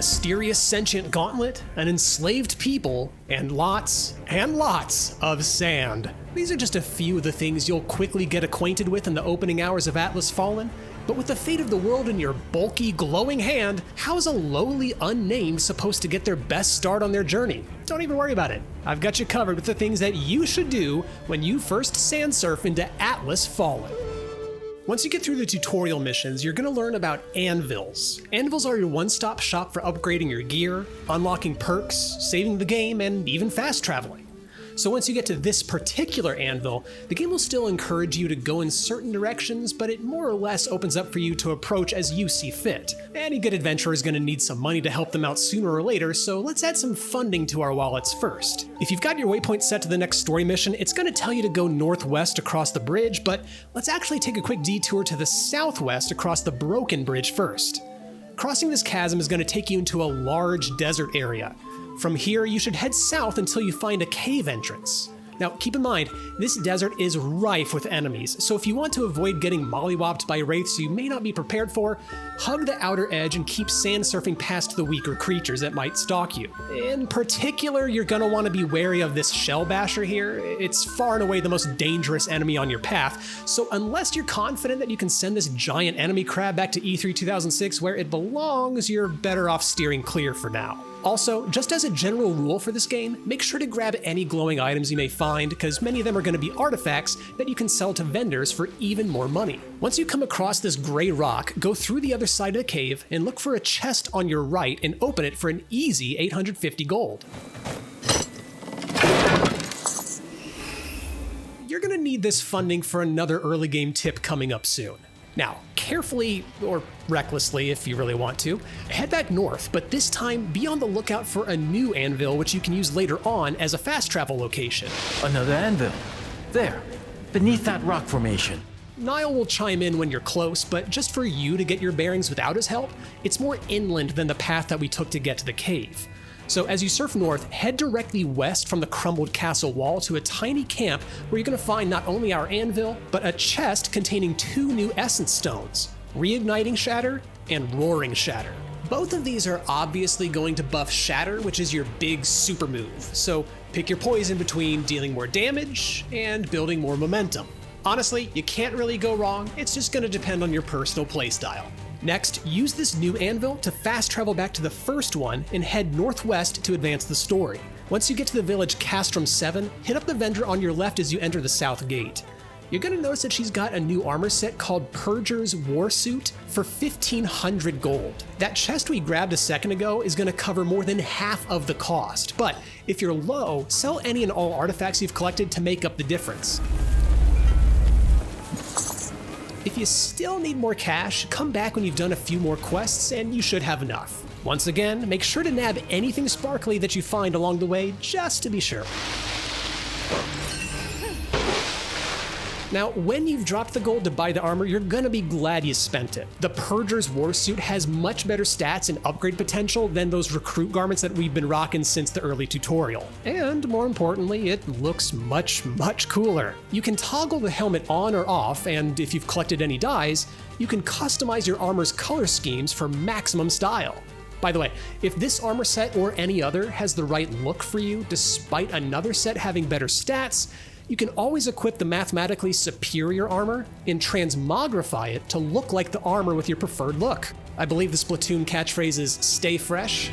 mysterious sentient gauntlet, an enslaved people, and lots of sand. These are just a few of the things you'll quickly get acquainted with in the opening hours of Atlas Fallen. But with the fate of the world in your bulky, glowing hand, how is a lowly unnamed supposed to get their best start on their journey? Don't even worry about it. I've got you covered with the things that you should do when you first sand surf into Atlas Fallen. Once you get through the tutorial missions, you're going to learn about anvils. Anvils are your one-stop shop for upgrading your gear, unlocking perks, saving the game, and even fast traveling. So once you get to this particular anvil, the game will still encourage you to go in certain directions, but it more or less opens up for you to approach as you see fit. Any good adventurer is going to need some money to help them out sooner or later, so let's add some funding to our wallets first. If you've got your waypoint set to the next story mission, it's going to tell you to go northwest across the bridge, but let's actually take a quick detour to the southwest across the broken bridge first. Crossing this chasm is going to take you into a large desert area. From here, you should head south until you find a cave entrance. Now, keep in mind, this desert is rife with enemies, so if you want to avoid getting mollywopped by wraiths you may not be prepared for, hug the outer edge and keep sand surfing past the weaker creatures that might stalk you. In particular, you're gonna want to be wary of this shell basher here. It's far and away the most dangerous enemy on your path, so unless you're confident that you can send this giant enemy crab back to E3 2006 where it belongs, you're better off steering clear for now. Also, just as a general rule for this game, make sure to grab any glowing items you may find, because many of them are going to be artifacts that you can sell to vendors for even more money. Once you come across this gray rock, go through the other side of the cave and look for a chest on your right and open it for an easy 850 gold. You're going to need this funding for another early game tip coming up soon. Now, carefully, or recklessly if you really want to, head back north, but this time be on the lookout for a new anvil which you can use later on as a fast travel location. Another anvil. There, beneath that rock formation. Niall will chime in when you're close, but just for you to get your bearings without his help, it's more inland than the path that we took to get to the cave. So as you surf north, head directly west from the crumbled castle wall to a tiny camp where you're going to find not only our anvil, but a chest containing 2 new essence stones, Reigniting Shatter and Roaring Shatter. Both of these are obviously going to buff Shatter, which is your big super move, so pick your poison between dealing more damage and building more momentum. Honestly, you can't really go wrong, it's just going to depend on your personal playstyle. Next, use this new anvil to fast travel back to the first one and head northwest to advance the story. Once you get to the village Castrum 7, hit up the vendor on your left as you enter the south gate. You're going to notice that she's got a new armor set called Purger's Warsuit for 1,500 gold. That chest we grabbed a second ago is going to cover more than half of the cost, but if you're low, sell any and all artifacts you've collected to make up the difference. If you still need more cash, come back when you've done a few more quests and you should have enough. Once again, make sure to nab anything sparkly that you find along the way just to be sure. Now, when you've dropped the gold to buy the armor, you're gonna be glad you spent it. The Purger's Warsuit has much better stats and upgrade potential than those recruit garments that we've been rocking since the early tutorial. And more importantly, it looks much cooler. You can toggle the helmet on or off, and if you've collected any dyes, you can customize your armor's color schemes for maximum style. By the way, if this armor set or any other has the right look for you, despite another set having better stats, you can always equip the mathematically superior armor and transmogrify it to look like the armor with your preferred look. I believe the Splatoon catchphrase is "Stay fresh."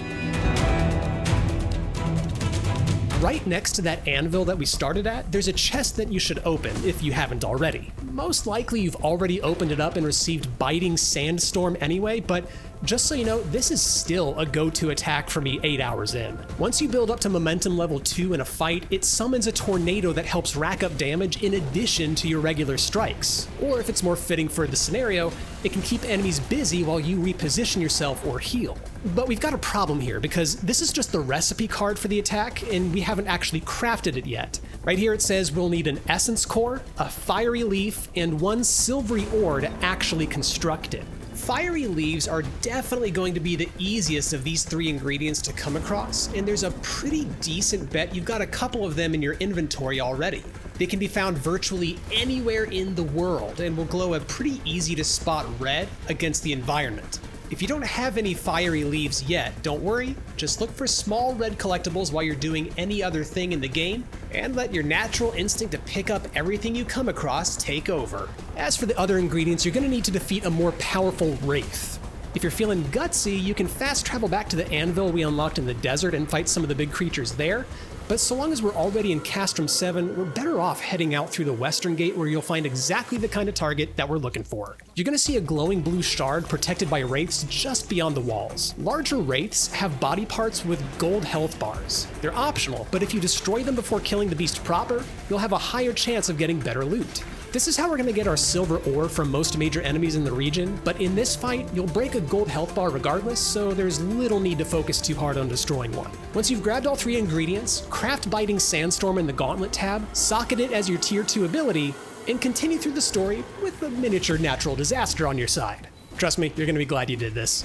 Right next to that anvil that we started at, there's a chest that you should open if you haven't already. Most likely you've already opened it up and received biting Sandstorm anyway, but just so you know, this is still a go-to attack for me 8 hours in. Once you build up to momentum level 2 in a fight, it summons a tornado that helps rack up damage in addition to your regular strikes. Or if it's more fitting for the scenario, it can keep enemies busy while you reposition yourself or heal. But we've got a problem here because this is just the recipe card for the attack and we haven't actually crafted it yet. Right here it says we'll need an essence core, a fiery leaf, and 1 silvery ore to actually construct it. Fiery leaves are definitely going to be the easiest of these 3 ingredients to come across, and there's a pretty decent bet you've got a couple of them in your inventory already. They can be found virtually anywhere in the world and will glow a pretty easy to spot red against the environment. If you don't have any fiery leaves yet, don't worry. Just look for small red collectibles while you're doing any other thing in the game, and let your natural instinct to pick up everything you come across take over. As for the other ingredients, you're going to need to defeat a more powerful wraith. If you're feeling gutsy, you can fast travel back to the Anvil we unlocked in the desert and fight some of the big creatures there. But so long as we're already in Castrum 7, we're better off heading out through the western gate where you'll find exactly the kind of target that we're looking for. You're going to see a glowing blue shard protected by wraiths just beyond the walls. Larger wraiths have body parts with gold health bars. They're optional, but if you destroy them before killing the beast proper, you'll have a higher chance of getting better loot. This is how we're going to get our silver ore from most major enemies in the region, but in this fight, you'll break a gold health bar regardless, so there's little need to focus too hard on destroying one. Once you've grabbed all 3 ingredients, craft Biting Sandstorm in the Gauntlet tab, socket it as your tier 2 ability, and continue through the story with a miniature natural disaster on your side. Trust me, you're going to be glad you did this.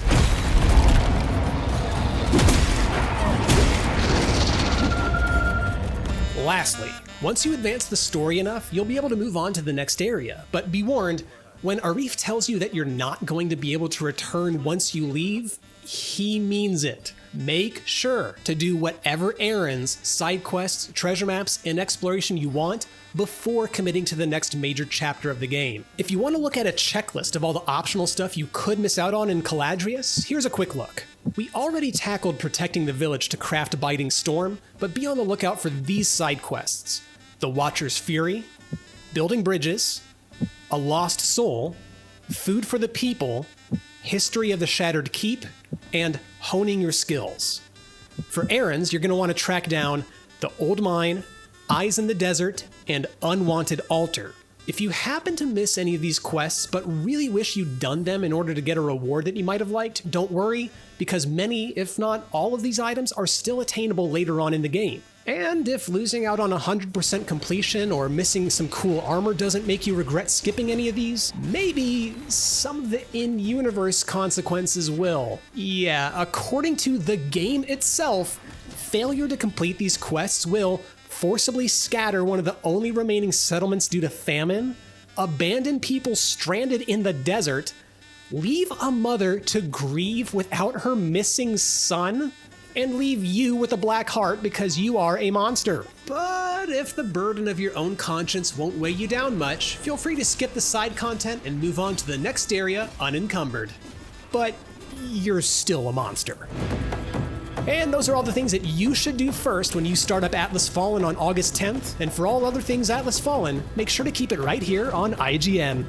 Lastly, once you advance the story enough, you'll be able to move on to the next area. But be warned, when Arif tells you that you're not going to be able to return once you leave, he means it. Make sure to do whatever errands, side quests, treasure maps, and exploration you want before committing to the next major chapter of the game. If you want to look at a checklist of all the optional stuff you could miss out on in Caladrius, here's a quick look. We already tackled protecting the village to craft Biting Storm, but be on the lookout for these side quests: the Watcher's Fury, building bridges, a lost soul, food for the people, history of the Shattered Keep, and honing your skills. For errands, you're going to want to track down the Old Mine, Eyes in the Desert, and Unwanted Altar. If you happen to miss any of these quests but really wish you'd done them in order to get a reward that you might have liked, don't worry, because many, if not all of these items are still attainable later on in the game. And if losing out on 100% completion or missing some cool armor doesn't make you regret skipping any of these, maybe some of the in-universe consequences will. Yeah, according to the game itself, failure to complete these quests will forcibly scatter one of the only remaining settlements due to famine, abandon people stranded in the desert, leave a mother to grieve without her missing son, and leave you with a black heart because you are a monster. But if the burden of your own conscience won't weigh you down much, feel free to skip the side content and move on to the next area unencumbered. But you're still a monster. And those are all the things that you should do first when you start up Atlas Fallen on August 10th, and for all other things Atlas Fallen, make sure to keep it right here on IGN.